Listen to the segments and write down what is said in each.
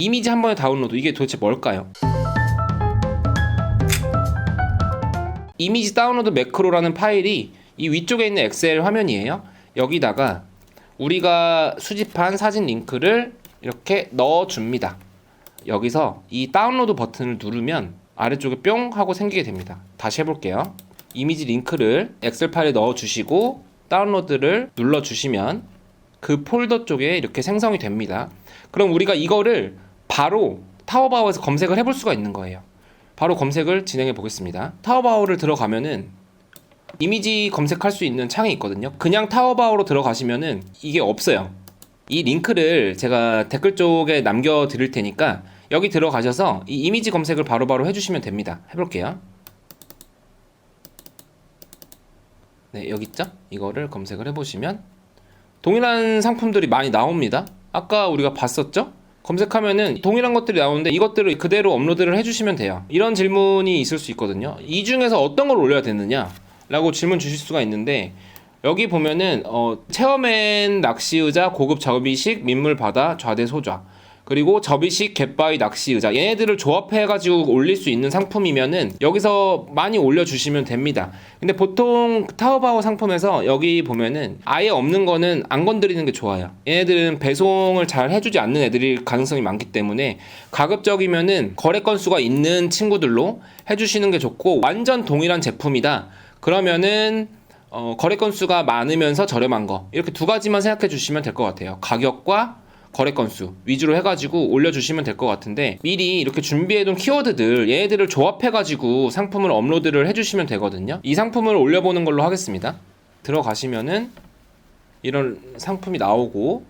이미지 한 번에 다운로드, 이게 도대체 뭘까요? 이미지 다운로드 매크로라는 파일이 이 위쪽에 있는 엑셀 화면이에요. 여기다가 우리가 수집한 사진 링크를 이렇게 넣어줍니다. 여기서 이 다운로드 버튼을 누르면 아래쪽에 뿅 하고 생기게 됩니다. 다시 해볼게요. 이미지 링크를 엑셀 파일에 넣어주시고 다운로드를 눌러주시면 그 폴더 쪽에 이렇게 생성이 됩니다. 그럼 우리가 이거를 바로 타오바오에서 검색을 해볼 수가 있는 거예요. 바로 검색을 진행해 보겠습니다. 타오바오를 들어가면은 이미지 검색할 수 있는 창이 있거든요. 그냥 타오바오로 들어가시면은 이게 없어요. 이 링크를 제가 댓글 쪽에 남겨 드릴 테니까 여기 들어가셔서 이 이미지 검색을 바로바로 해주시면 됩니다. 해볼게요. 네, 여기 있죠? 이거를 검색을 해보시면 동일한 상품들이 많이 나옵니다. 아까 우리가 봤었죠? 검색하면은 동일한 것들이 나오는데 이것들을 그대로 업로드를 해주시면 돼요. 이런 질문이 있을 수 있거든요. 이 중에서 어떤 걸 올려야 되느냐 라고 질문 주실 수가 있는데, 여기 보면은 체험앤 낚시의자, 고급 접이식 민물 바다 좌대 소좌, 그리고 접이식 갯바위 낚시의자, 얘네들을 조합해가지고 올릴 수 있는 상품이면은 여기서 많이 올려주시면 됩니다. 근데 보통 타오바오 상품에서 여기 보면은 아예 없는 거는 안 건드리는 게 좋아요. 얘네들은 배송을 잘 해주지 않는 애들일 가능성이 많기 때문에 가급적이면은 거래 건수가 있는 친구들로 해주시는 게 좋고, 완전 동일한 제품이다 그러면은 거래 건수가 많으면서 저렴한 거, 이렇게 두 가지만 생각해 주시면 될 것 같아요. 가격과 거래 건수 위주로 해가지고 올려주시면 될 것 같은데, 미리 이렇게 준비해둔 키워드들 얘네들을 조합해가지고 상품을 업로드를 해주시면 되거든요. 이 상품을 올려보는 걸로 하겠습니다. 들어가시면은 이런 상품이 나오고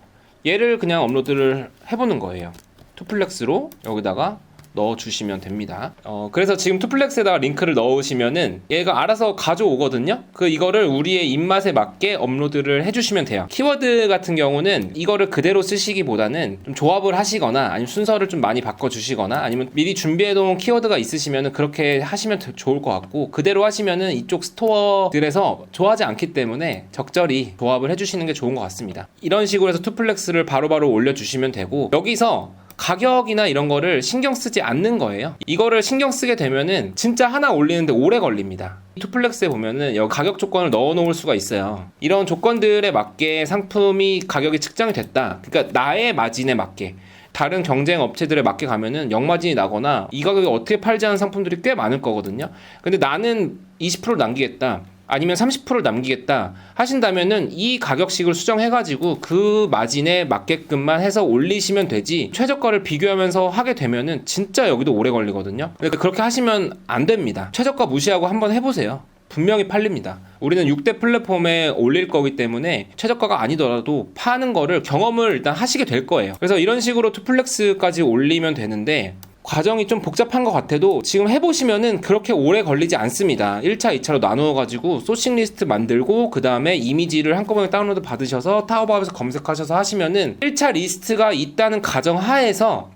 얘를 그냥 업로드를 해보는 거예요. 투플렉스로 여기다가 넣어주시면 됩니다. 그래서 지금 투플렉스에다가 링크를 넣으시면은 얘가 알아서 가져오거든요. 이거를 우리의 입맛에 맞게 업로드를 해주시면 돼요. 키워드 같은 경우는 이거를 그대로 쓰시기보다는 좀 조합을 하시거나 아니면 순서를 좀 많이 바꿔주시거나 아니면 미리 준비해놓은 키워드가 있으시면은 그렇게 하시면 좋을 것 같고, 그대로 하시면은 이쪽 스토어들에서 좋아하지 않기 때문에 적절히 조합을 해주시는 게 좋은 것 같습니다. 이런 식으로 해서 투플렉스를 바로바로 올려주시면 되고, 여기서 가격이나 이런 거를 신경 쓰지 않는 거예요. 이거를 신경 쓰게 되면은 진짜 하나 올리는데 오래 걸립니다. 투플렉스에 보면은 여기 가격 조건을 넣어 놓을 수가 있어요. 이런 조건들에 맞게 상품이 가격이 측정이 됐다, 그러니까 나의 마진에 맞게, 다른 경쟁 업체들에 맞게 가면은 역마진이 나거나 이 가격에 어떻게 팔지 않은 상품들이 꽤 많을 거거든요. 근데 나는 20% 남기겠다, 아니면 30%를 남기겠다 하신다면은 이 가격식을 수정해가지고 그 마진에 맞게끔만 해서 올리시면 되지, 최저가를 비교하면서 하게 되면은 진짜 여기도 오래 걸리거든요. 그러니까 그렇게 하시면 안 됩니다. 최저가 무시하고 한번 해보세요. 분명히 팔립니다. 우리는 6대 플랫폼에 올릴 거기 때문에 최저가가 아니더라도 파는 거를 경험을 일단 하시게 될 거예요. 그래서 이런 식으로 투플렉스까지 올리면 되는데, 과정이 좀 복잡한 것 같아도 지금 해보시면은 그렇게 오래 걸리지 않습니다. 1차, 2차로 나누어가지고 소싱 리스트 만들고 그 다음에 이미지를 한꺼번에 다운로드 받으셔서 타오바오에서 검색하셔서 하시면은 1차 리스트가 있다는 가정 하에서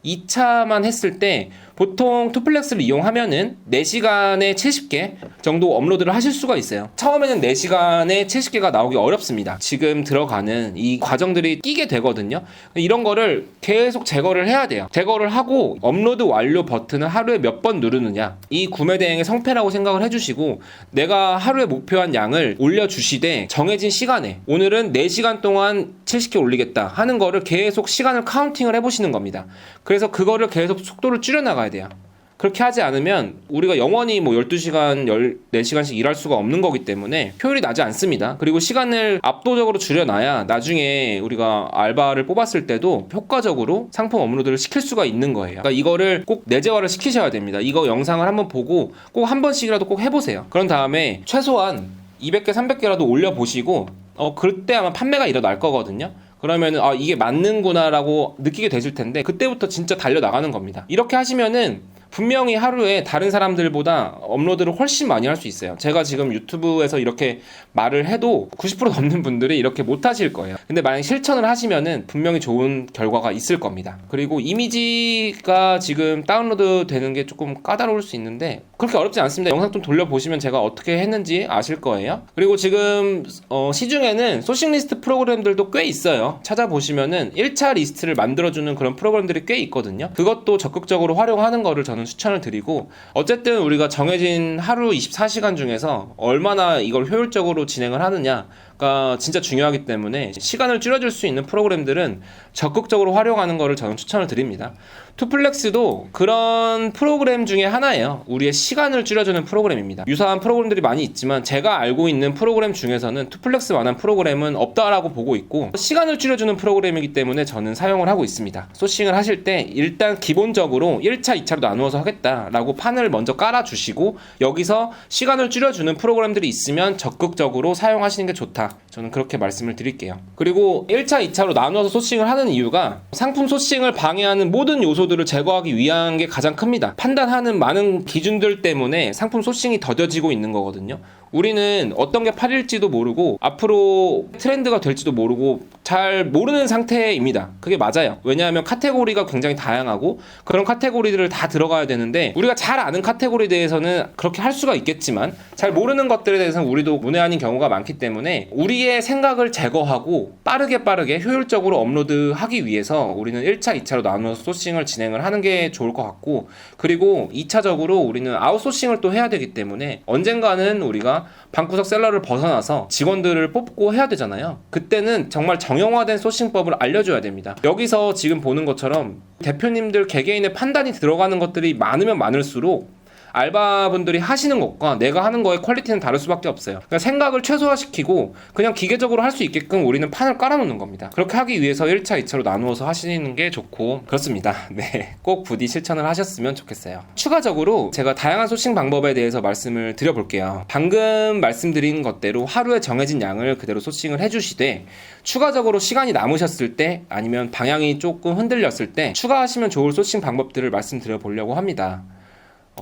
2차만 했을 때 보통 투플렉스를 이용하면은 4시간에 70개 정도 업로드를 하실 수가 있어요. 처음에는 4시간에 70개가 나오기 어렵습니다. 지금 들어가는 이 과정들이 끼게 되거든요. 이런 거를 계속 제거를 해야 돼요. 제거를 하고 업로드 완료 버튼을 하루에 몇 번 누르느냐, 이 구매 대행의 성패라고 생각을 해주시고, 내가 하루에 목표한 양을 올려주시되 정해진 시간에 오늘은 4시간 동안 70개 올리겠다 하는 거를 계속 시간을 카운팅을 해보시는 겁니다. 그래서 그거를 계속 속도를 줄여나가야 돼요. 그렇게 하지 않으면 우리가 영원히 12시간, 14시간씩 일할 수가 없는 거기 때문에 효율이 나지 않습니다. 그리고 시간을 압도적으로 줄여놔야 나중에 우리가 알바를 뽑았을 때도 효과적으로 상품 업로드를 시킬 수가 있는 거예요. 그러니까 이거를 꼭 내재화를 시키셔야 됩니다. 이거 영상을 한번 보고 꼭 한 번씩이라도 꼭 해보세요. 그런 다음에 최소한 200개, 300개라도 올려보시고 그때 아마 판매가 일어날 거거든요. 그러면은 이게 맞는구나 라고 느끼게 되실 텐데, 그때부터 진짜 달려나가는 겁니다. 이렇게 하시면은 분명히 하루에 다른 사람들보다 업로드를 훨씬 많이 할 수 있어요. 제가 지금 유튜브에서 이렇게 말을 해도 90% 넘는 분들이 이렇게 못 하실 거예요. 근데 만약 실천을 하시면은 분명히 좋은 결과가 있을 겁니다. 그리고 이미지가 지금 다운로드 되는 게 조금 까다로울 수 있는데 그렇게 어렵지 않습니다. 영상 좀 돌려보시면 제가 어떻게 했는지 아실 거예요. 그리고 지금 시중에는 소싱 리스트 프로그램들도 꽤 있어요. 찾아보시면은 1차 리스트를 만들어주는 그런 프로그램들이 꽤 있거든요. 그것도 적극적으로 활용하는 거를 저는 추천을 드리고, 어쨌든 우리가 정해진 하루 24시간 중에서 얼마나 이걸 효율적으로 진행을 하느냐가 진짜 중요하기 때문에 시간을 줄여줄 수 있는 프로그램들은 적극적으로 활용하는 거를 저는 추천을 드립니다. 투플렉스도 그런 프로그램 중에 하나예요. 우리의 시간을 줄여주는 프로그램입니다. 유사한 프로그램들이 많이 있지만 제가 알고 있는 프로그램 중에서는 투플렉스만한 프로그램은 없다라고 보고 있고, 시간을 줄여주는 프로그램이기 때문에 저는 사용을 하고 있습니다. 소싱을 하실 때 일단 기본적으로 1차, 2차로 나누어서 하겠다라고 판을 먼저 깔아주시고, 여기서 시간을 줄여주는 프로그램들이 있으면 적극적으로 사용하시는 게 좋다, 저는 그렇게 말씀을 드릴게요. 그리고 1차, 2차로 나누어서 소싱을 하는 이유가 상품 소싱을 방해하는 모든 요소들을 제거하기 위한 게 가장 큽니다. 판단하는 많은 기준들 때문에 상품 소싱이 더뎌지고 있는 거거든요. 우리는 어떤 게 팔릴지도 모르고 앞으로 트렌드가 될지도 모르고 잘 모르는 상태입니다. 그게 맞아요. 왜냐하면 카테고리가 굉장히 다양하고 그런 카테고리들을 다 들어가야 되는데, 우리가 잘 아는 카테고리에 대해서는 그렇게 할 수가 있겠지만 잘 모르는 것들에 대해서는 우리도 문외한인 경우가 많기 때문에 우리의 생각을 제거하고 빠르게 효율적으로 업로드하기 위해서 우리는 1차, 2차로 나눠서 소싱을 진행을 하는 게 좋을 것 같고, 그리고 2차적으로 우리는 아웃소싱을 또 해야 되기 때문에 언젠가는 우리가 방구석 셀러를 벗어나서 직원들을 뽑고 해야 되잖아요. 그때는 정말 정형화된 소싱법을 알려줘야 됩니다. 여기서 지금 보는 것처럼 대표님들 개개인의 판단이 들어가는 것들이 많으면 많을수록 알바분들이 하시는 것과 내가 하는 거의 퀄리티는 다를 수밖에 없어요. 그러니까 생각을 최소화시키고 그냥 기계적으로 할 수 있게끔 우리는 판을 깔아놓는 겁니다. 그렇게 하기 위해서 1차, 2차로 나누어서 하시는 게 좋고 그렇습니다. 네, 꼭 부디 실천을 하셨으면 좋겠어요. 추가적으로 제가 다양한 소싱 방법에 대해서 말씀을 드려볼게요. 방금 말씀드린 것대로 하루에 정해진 양을 그대로 소싱을 해주시되, 추가적으로 시간이 남으셨을 때 아니면 방향이 조금 흔들렸을 때 추가하시면 좋을 소싱 방법들을 말씀드려 보려고 합니다.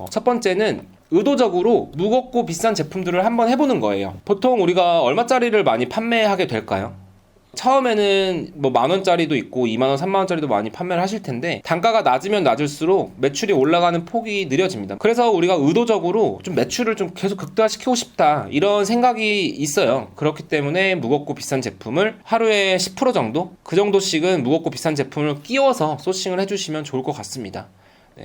첫 번째는 의도적으로 무겁고 비싼 제품들을 한번 해보는 거예요. 보통 우리가 얼마짜리를 많이 판매하게 될까요? 처음에는 뭐 10,000원짜리도 있고 20,000원, 30,000원짜리도 많이 판매를 하실 텐데, 단가가 낮으면 낮을수록 매출이 올라가는 폭이 느려집니다. 그래서 우리가 의도적으로 좀 매출을 좀 계속 극대화시키고 싶다, 이런 생각이 있어요. 그렇기 때문에 무겁고 비싼 제품을 하루에 10% 정도? 그 정도씩은 무겁고 비싼 제품을 끼워서 소싱을 해주시면 좋을 것 같습니다.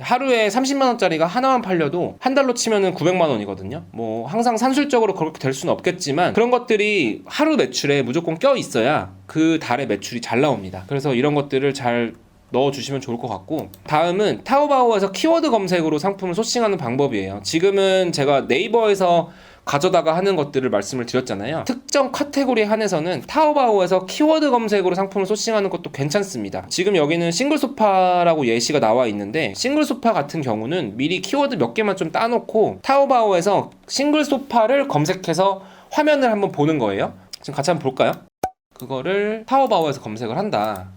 하루에 30만원짜리가 하나만 팔려도 한 달로 치면은 900만원이거든요. 뭐 항상 산술적으로 그렇게 될 수는 없겠지만 그런 것들이 하루 매출에 무조건 껴 있어야 그 달의 매출이 잘 나옵니다. 그래서 이런 것들을 잘 넣어주시면 좋을 것 같고, 다음은 타오바오에서 키워드 검색으로 상품을 소싱하는 방법이에요. 지금은 제가 네이버에서 가져다가 하는 것들을 말씀을 드렸잖아요. 특정 카테고리에 한해서는 타오바오에서 키워드 검색으로 상품을 소싱하는 것도 괜찮습니다. 지금 여기는 싱글 소파라고 예시가 나와 있는데, 싱글 소파 같은 경우는 미리 키워드 몇 개만 좀 따놓고 타오바오에서 싱글 소파를 검색해서 화면을 한번 보는 거예요. 지금 같이 한번 볼까요? 그거를 타오바오에서 검색을 한다.